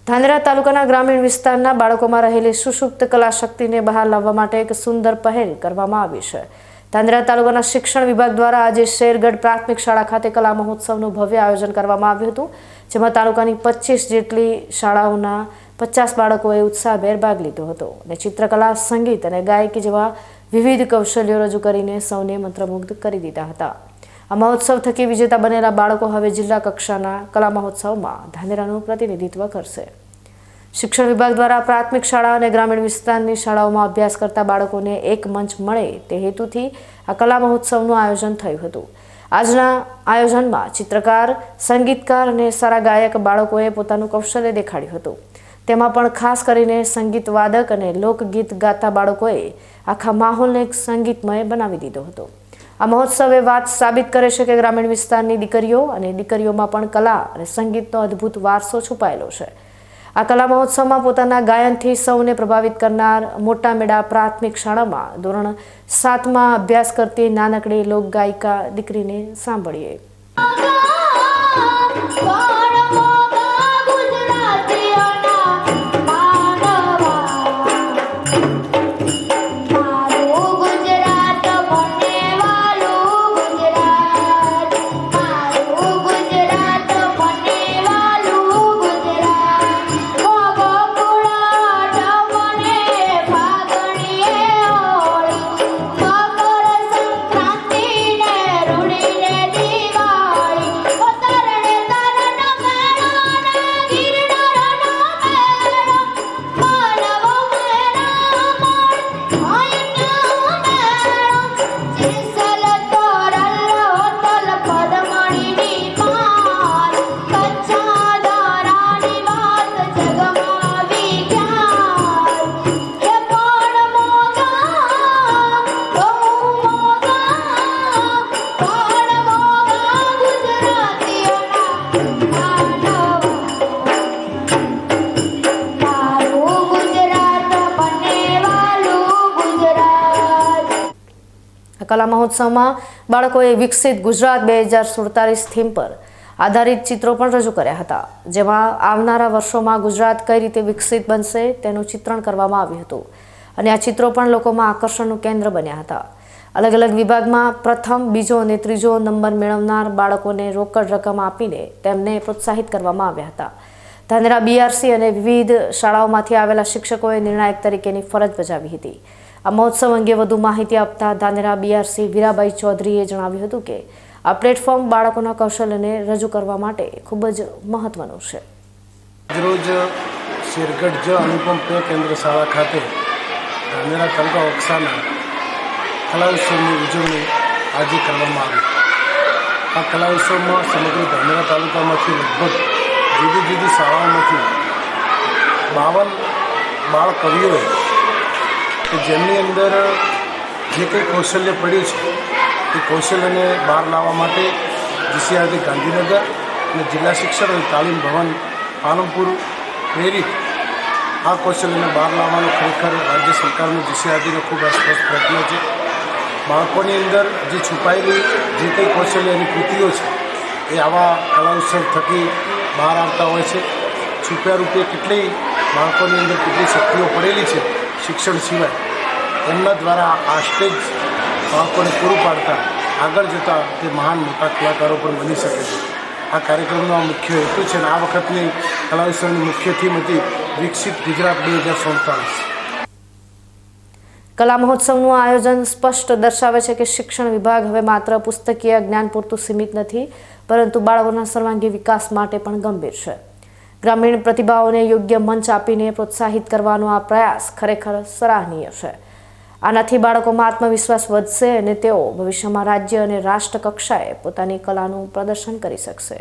ધાનેરા તાલુકાના ગ્રામીણ વિસ્તારના બાળકોમાં રહેલી સુષુપ્ત કલા શક્તિને બહાર લાવવા માટે એક સુંદર પહેલ કરવામાં આવી છે। ધાનેરા તાલુકાના શિક્ષણ વિભાગ દ્વારા આજે શેરગઢ પ્રાથમિક શાળા ખાતે કલા મહોત્સવનું ભવ્ય આયોજન કરવામાં આવ્યું હતું, જેમાં તાલુકાની 25 જેટલી શાળાઓના 50 બાળકોએ ઉત્સાહભેર ભાગ લીધો હતો અને ચિત્રકલા, સંગીત અને ગાયકી જેવા વિવિધ કૌશલ્યો રજૂ કરીને સૌને મંત્રમુગ્ધ કરી દીધા હતા। આ મહોત્સવ થકી વિજેતા બનેલા બાળકો હવે જિલ્લા કક્ષાના કલા મહોત્સવમાં ધાનેરાનું પ્રતિનિધિત્વ કરશે। શિક્ષણ વિભાગ દ્વારા પ્રાથમિક શાળા અને ગ્રામીણ વિસ્તારની શાળાઓમાં અભ્યાસ કરતા બાળકોને એક મંચ મળે તે હેતુથી આ કલા મહોત્સવનું આયોજન થયું હતું। આજના આયોજનમાં ચિત્રકાર, સંગીતકાર અને સારા ગાયક બાળકોએ પોતાનું કૌશલ્ય દેખાડ્યું હતું। તેમાં પણ ખાસ કરીને સંગીત વાદક અને લોકગીત ગાતા બાળકોએ આખા માહોલને સંગીતમય બનાવી દીધો હતો। આ મહોત્સવ એ વાત સાબિત કરે છે કે ગ્રામીણ વિસ્તારની દીકરીઓ અને દીકરીઓમાં પણ કલા અને સંગીતનો અદ્ભુત વારસો છુપાયેલો છે। આ કલા મહોત્સવમાં પોતાના ગાયનથી સૌને પ્રભાવિત કરનાર મોટા મેડા પ્રાથમિક શાળામાં ધોરણ 7માં અભ્યાસ કરતી નાનકડી લોકગાયિકા દીકરીને સાંભળીએ। કલા મહોત્સવમાં બાળકોએ વિકસિત ગુજરાત 2047 થીમ પર આધારિત ચિત્રો પણ રજૂ કર્યા હતા, જેમાં આવનારા વર્ષોમાં ગુજરાત કઈ રીતે વિકસિત બનશે તેનું ચિત્રણ કરવામાં આવ્યું હતું અને આ ચિત્રો પણ લોકોમાં આકર્ષણનું કેન્દ્ર બન્યા હતા। અલગ અલગ વિભાગમાં પ્રથમ, બીજો અને ત્રીજો નંબર મેળવનાર બાળકોને રોકડ રકમ આપીને તેમને પ્રોત્સાહિત કરવામાં આવ્યા હતા। ધાનેરા BRC અને વિવિધ શાળાઓમાંથી આવેલા શિક્ષકોએ નિર્ણાયક તરીકેની ફરજ બજાવી હતી। આ મહોત્સવ અંગે વધુ માહિતી આપતા ધાનેરા BRC વીરાબાઈ ચૌધરીએ જણાવ્યું હતું કે આ પ્લેટફોર્મ બાળકોના કૌશલ્યને રજૂ કરવા માટે ખૂબ જ મહત્વનું છે। રોજ શેરગઢ અનુપમ કેન્દ્ર શાળા ખાતે ધાનેરા તાલુકા કક્ષાના કલા ઉત્સવની ઉજવણી આજે કરવામાં આવી। આ કલા ઉત્સવમાં સમગ્ર ધાનેરા તાલુકામાંથી લગભગ જુદી જુદી શાળાઓમાંથી 52 બાળ કવિઓએ કે જેમની અંદર જે કંઈ કૌશલ્ય પડ્યું છે એ કૌશલ્યને બહાર લાવવા માટે GCRT ગાંધીનગર અને જિલ્લા શિક્ષણ અને તાલીમ ભવન પાલનપુર પ્રેરિત આ કૌશલ્યને બહાર લાવવાનો ખરેખર રાજ્ય સરકારનો GCRTનો ખૂબ આસ્પદ પ્રયત્ન છે। બાળકોની અંદર જે છુપાયેલી જે કંઈ કૌશલ્યની કૃતિઓ છે એ આવા કલા ઉત્સવ થકી બહાર આવતા હોય છે। છુપ્યા રૂપે કેટલી બાળકોની અંદર કેટલી શક્તિઓ પડેલી છે શિક્ષણ સિવાય, એમના દ્વારા આ સ્ટેજ બાળકોને પૂરું પાડતા આગળ જતાં તે મહાન મોટા કલાકારો પણ બની શકે છે। આ કાર્યક્રમનો આ મુખ્ય હેતુ છે અને આ વખતની કલા ઉત્સવની મુખ્ય થીમ હતી વિકસિત ગુજરાત 2047। કલા મહોત્સવનું આયોજન સ્પષ્ટ દર્શાવે છે કે શિક્ષણ વિભાગ હવે માત્ર પુસ્તકીય જ્ઞાન પૂરતું સીમિત નથી, પરંતુ બાળકોના સર્વાંગી વિકાસ માટે પણ ગંભીર છે। ગ્રામીણ પ્રતિભાઓને યોગ્ય મંચ આપીને પ્રોત્સાહિત કરવાનો આ પ્રયાસ ખરેખર સરાહનીય છે। આનાથી બાળકોમાં આત્મવિશ્વાસ વધશે અને તેઓ ભવિષ્યમાં રાજ્ય અને રાષ્ટ્ર કક્ષાએ પોતાની કલાનું પ્રદર્શન કરી શકશે।